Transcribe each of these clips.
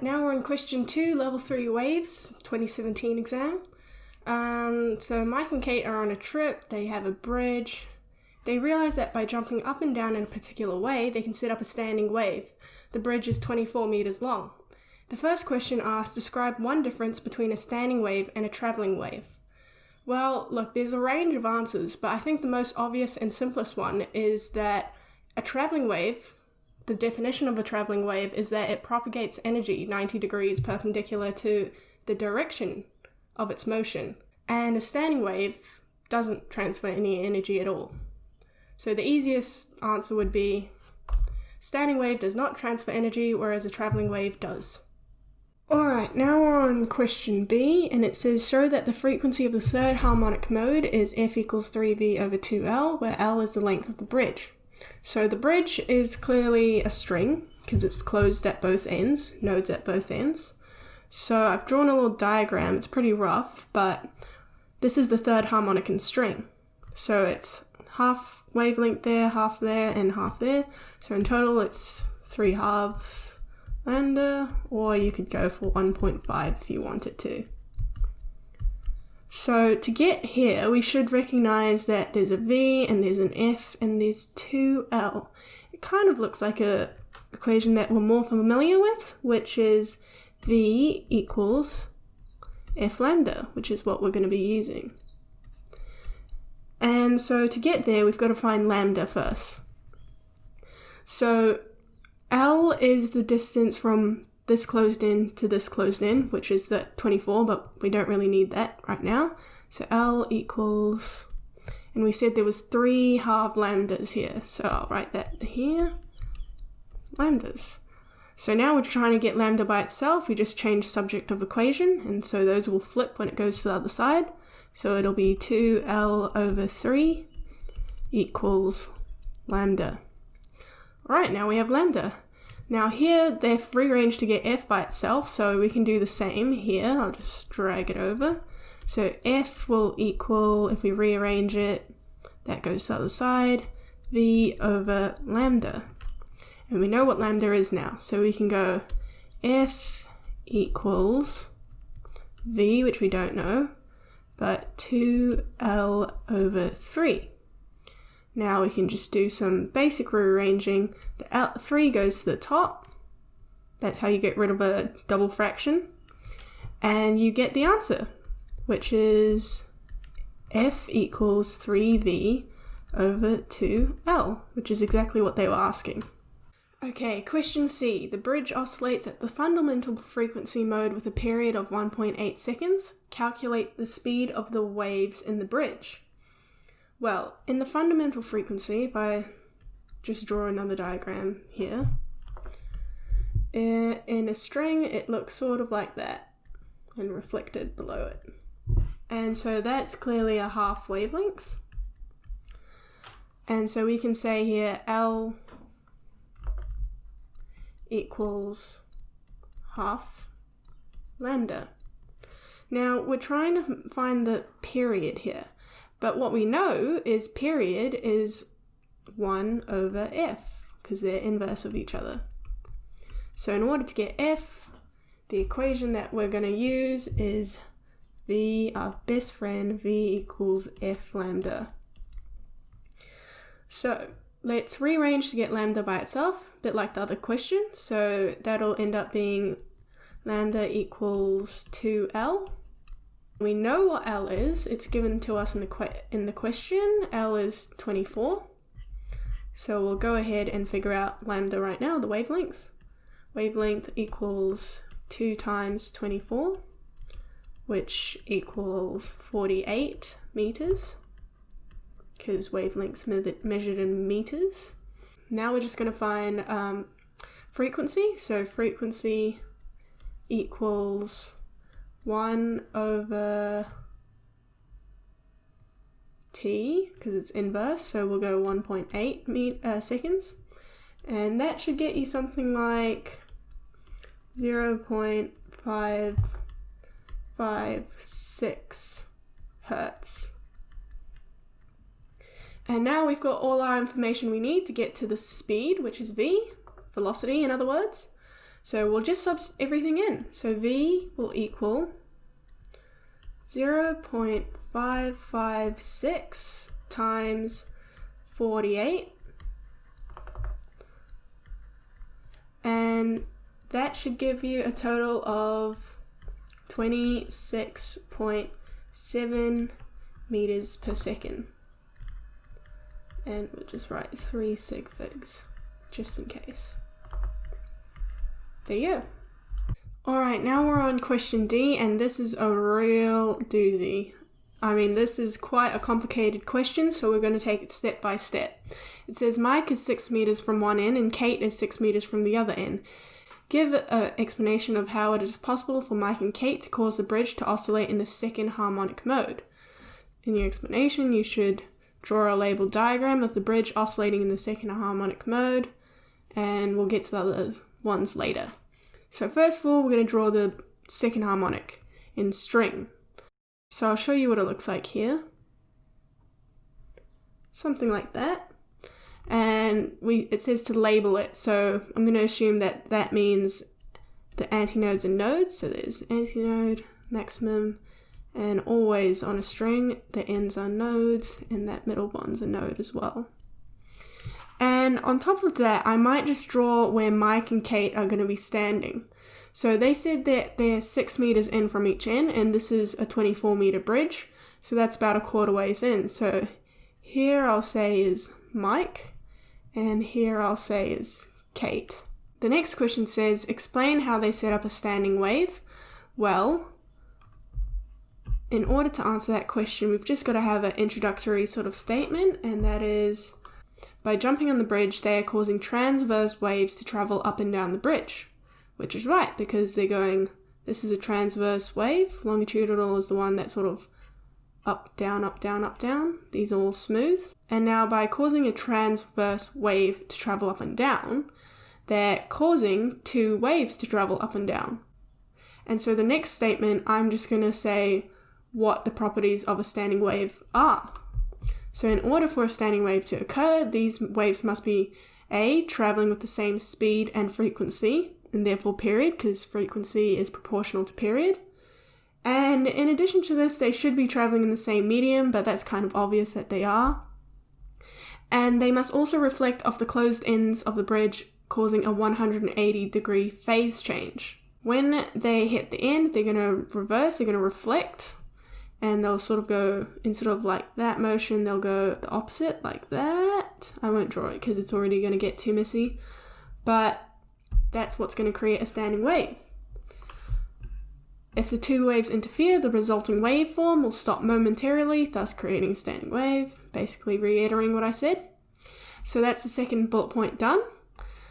Alright, now we're on question 2, level 3 waves, 2017 exam. So Mike and Kate are on a trip, they have a bridge. They realise that by jumping up and down in a particular way, they can set up a standing wave. The bridge is 24 metres long. The first question asks, describe one difference between a standing wave and a travelling wave. Well, look, there's a range of answers, but I think the most obvious and simplest one is that a travelling wave, the definition of a travelling wave is that it propagates energy 90 degrees perpendicular to the direction of its motion. And a standing wave doesn't transfer any energy at all. So the easiest answer would be standing wave does not transfer energy, whereas a travelling wave does. Alright, now we're on question B, and it says show that the frequency of the third harmonic mode is f equals 3v over 2l, where l is the length of the bridge. So the bridge is clearly a string, because it's closed at both ends, nodes at both ends. So I've drawn a little diagram, it's pretty rough, but this is the third harmonic in string. So it's half wavelength there, and half there. So in total it's 3 halves lambda, or you could go for 1.5 if you wanted to. So to get here, we should recognise that there's a V and there's an F and there's 2L. It kind of looks like a equation that we're more familiar with, which is V equals F lambda, which is what we're going to be using. And so to get there, we've got to find lambda first. So L is the distance from this closed in to this closed in, which is the 24, but we don't really need that right now. So L equals, and we said there was 3 half lambdas here, so I'll write that here, lambdas. So now we're trying to get lambda by itself, we just change subject of equation, and so those will flip when it goes to the other side. So it'll be 2L over 3 equals lambda. Alright, now we have lambda. Now here they've rearranged to get f by itself, so we can do the same here. I'll just drag it over. So f will equal, if we rearrange it, that goes to the other side, v over lambda. And we know what lambda is now, so we can go f equals v, which we don't know, but 2L over 3. Now we can just do some basic rearranging. The 3 goes to the top. That's how you get rid of a double fraction. And you get the answer, which is f equals 3v over 2l, which is exactly what they were asking. Okay, question C. The bridge oscillates at the fundamental frequency mode with a period of 1.8 seconds. Calculate the speed of the waves in the bridge. Well, in the fundamental frequency, if I just draw another diagram here, in a string it looks sort of like that and reflected below it. And so that's clearly a half wavelength. And so we can say here L equals half lambda. Now we're trying to find the period here. But what we know is period is 1 over f, because they're inverse of each other. So in order to get f, the equation that we're going to use is v, our best friend, v equals f lambda. So let's rearrange to get lambda by itself, a bit like the other question. So that'll end up being lambda equals 2L. We know what L is, it's given to us in the question. L is 24. So we'll go ahead and figure out lambda right now, the wavelength. Wavelength equals 2 times 24, which equals 48 meters, because wavelength's measured in meters. Now we're just going to find frequency. So frequency equals 1 over t, because it's inverse, so we'll go 1.8 seconds. And that should get you something like 0.556 hertz. And now we've got all our information we need to get to the speed, which is v, velocity in other words. So we'll just sub everything in. So V will equal 0.556 times 48. And that should give you a total of 26.7 meters per second. And we'll just write 3 sig figs, just in case. There you go. Alright, now we're on question D, and this is a real doozy. I mean, this is quite a complicated question, so we're going to take it step by step. It says Mike is 6 meters from one end and Kate is 6 meters from the other end. Give an explanation of how it is possible for Mike and Kate to cause the bridge to oscillate in the second harmonic mode. In your explanation, you should draw a labeled diagram of the bridge oscillating in the second harmonic mode, and we'll get to the other ones later. So first of all, we're going to draw the second harmonic in string. So I'll show you what it looks like here. Something like that. And it says to label it, so I'm going to assume that that means the antinodes and nodes. So there's antinode, maximum, and always on a string, the ends are nodes, and that middle one's a node as well. And on top of that, I might just draw where Mike and Kate are going to be standing. So they said that they're 6 meters in from each end, and this is a 24 meter bridge, so that's about a quarter ways in. So here I'll say is Mike, and here I'll say is Kate. The next question says, explain how they set up a standing wave. Well, in order to answer that question, we've just got to have an introductory sort of statement, and that is, by jumping on the bridge, they are causing transverse waves to travel up and down the bridge. Which is right, because they're going, this is a transverse wave, longitudinal is the one that's sort of up, down, up, down, up, down. These are all smooth. And now by causing a transverse wave to travel up and down, they're causing 2 waves to travel up and down. And so the next statement, I'm just going to say what the properties of a standing wave are. So in order for a standing wave to occur, these waves must be A, traveling with the same speed and frequency, and therefore period, because frequency is proportional to period. And in addition to this, they should be traveling in the same medium, but that's kind of obvious that they are. And they must also reflect off the closed ends of the bridge, causing a 180-degree phase change. When they hit the end, they're going to reverse, they're going to reflect, and they'll sort of go, instead of like that motion, they'll go the opposite, like that. I won't draw it because it's already going to get too messy, but that's what's going to create a standing wave. If the 2 waves interfere, the resulting waveform will stop momentarily, thus creating a standing wave, basically reiterating what I said. So that's the second bullet point done.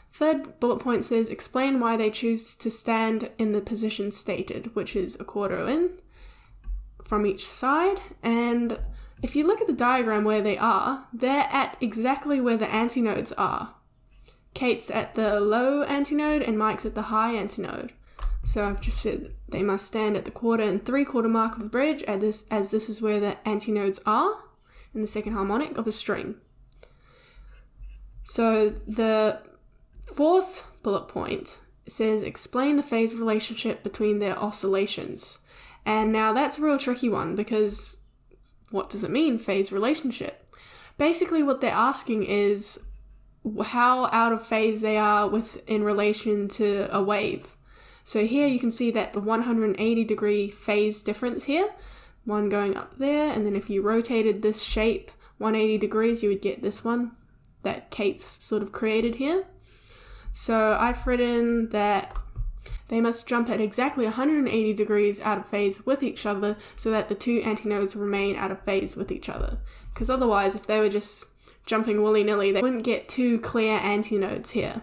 Third bullet point says, explain why they choose to stand in the position stated, which is a quarter in from each side. And if you look at the diagram where they are, they're at exactly where the antinodes are. Kate's at the low antinode and Mike's at the high antinode. So I've just said they must stand at the 1/4 and 3/4 mark of the bridge as this is where the antinodes are in the second harmonic of a string. So the fourth bullet point says explain the phase relationship between their oscillations. And now that's a real tricky one because what does it mean, phase relationship? Basically what they're asking is how out of phase they are in relation to a wave. So here you can see that the 180-degree phase difference here, one going up there, and then if you rotated this shape 180 degrees, you would get this one that Kate's sort of created here. So I've written that they must jump at exactly 180 degrees out of phase with each other so that the 2 antinodes remain out of phase with each other. Because otherwise, if they were just jumping willy-nilly, they wouldn't get 2 clear antinodes here.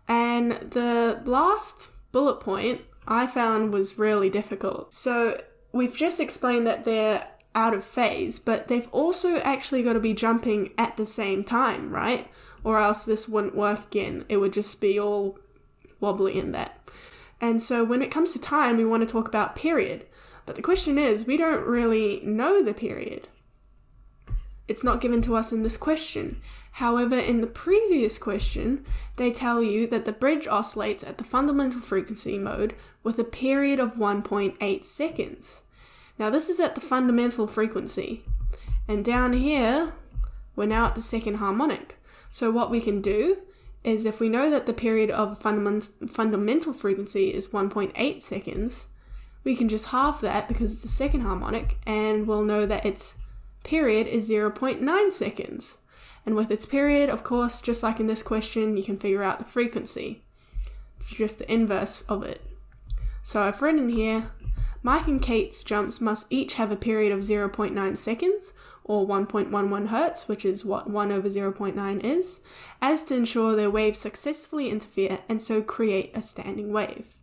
And the last bullet point I found was really difficult. So we've just explained that they're out of phase, but they've also actually got to be jumping at the same time, right? Or else this wouldn't work again. It would just be all wobbly in that. And so when it comes to time, we want to talk about period. But the question is, we don't really know the period. it's not given to us in this question. However, in the previous question, they tell you that the bridge oscillates at the fundamental frequency mode with a period of 1.8 seconds. Now this is at the fundamental frequency, and down here, we're now at the second harmonic. So what we can do is, if we know that the period of fundamental frequency is 1.8 seconds, we can just halve that because it's the second harmonic, and we'll know that its period is 0.9 seconds. And with its period, of course, just like in this question, you can figure out the frequency. It's just the inverse of it. So I've written here, Mike and Kate's jumps must each have a period of 0.9 seconds, or 1.11 hertz, which is what 1 over 0.9 is, as to ensure their waves successfully interfere and so create a standing wave.